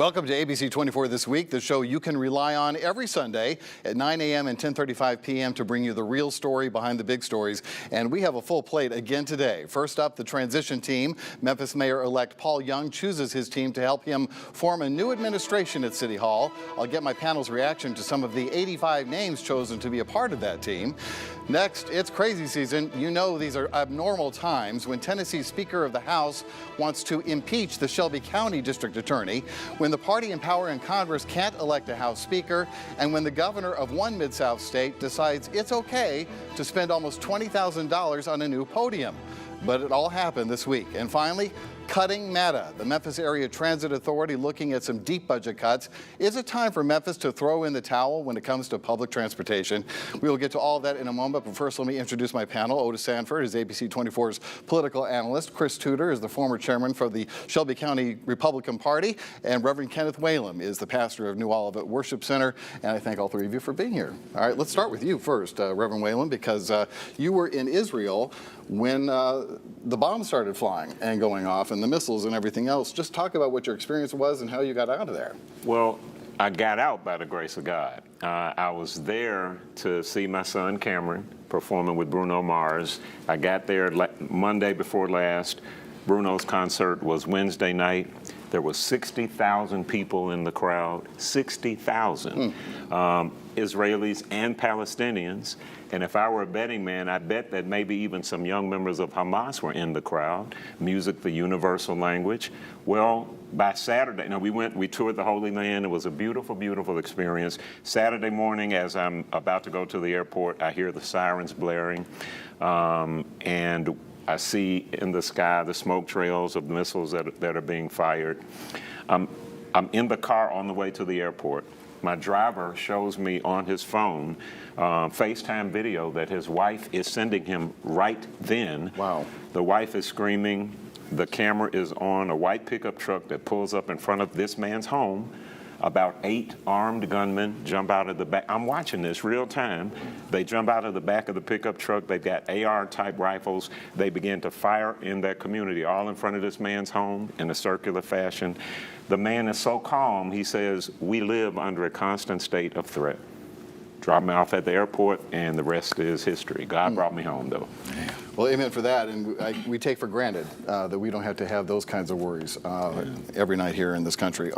Welcome to ABC24 This Week, the show you can rely on every Sunday at 9 a.m. and 10:35 p.m. to bring you the real story behind the big stories. And we have a full plate again today. First up, the transition team. Memphis Mayor-elect Paul Young chooses his team to help him form a new administration at City Hall. I'll get my panel's reaction to some of the 85 names chosen to be a part of that team. Next, it's crazy season. You know these are abnormal times when Tennessee's Speaker of the House wants to impeach the Shelby County District Attorney, when the party in power in Congress can't elect a House Speaker, and when the governor of one Mid-South state decides it's okay to spend almost $20,000 on a new podium. But it all happened this week. And finally, cutting MATA, the Memphis Area Transit Authority, looking at some deep budget cuts. Is it time for Memphis to throw in the towel when it comes to public transportation? We will get to all of that in a moment, but first let me introduce my panel. Otis Sanford is ABC24's political analyst. Chris Tudor is the former chairman for the Shelby County Republican Party, and Reverend Kenneth Whalum is the pastor of New Olivet Worship Center. And I thank all three of you for being here. All right, let's start with you first, Reverend Whalum, because you were in Israel when the bombs started flying and going off, and the missiles and everything else. Just talk about what your experience was and how you got out of there. Well, I got out by the grace of God. I was there to see my son Kameron performing with Bruno Mars. I got there Monday before last. Bruno's concert was Wednesday night. There was 60,000 people in the crowd, 60,000 Israelis and Palestinians. And if I were a betting man, I bet that maybe even some young members of Hamas were in the crowd. Music, the universal language. Well, by Saturday, we toured the Holy Land. It was a beautiful, beautiful experience. Saturday morning, as I'm about to go to the airport, I hear the sirens blaring, and I see in the sky the smoke trails of missiles that are being fired. I'm in the car on the way to the airport. My driver shows me on his phone FaceTime video that his wife is sending him right then. Wow. The wife is screaming. The camera is on a white pickup truck that pulls up in front of this man's home. About 8 armed gunmen jump out of the back. I'm watching this real time. They jump out of the back of the pickup truck. They've got AR-type rifles. They begin to fire in that community, all in front of this man's home in a circular fashion. The man is so calm, he says, "We live under a constant state of threat." Dropped me off at the airport, and the rest is history. God brought me home, though. Well, amen for that. And we take for granted that we don't have to have those kinds of worries every night here in this country.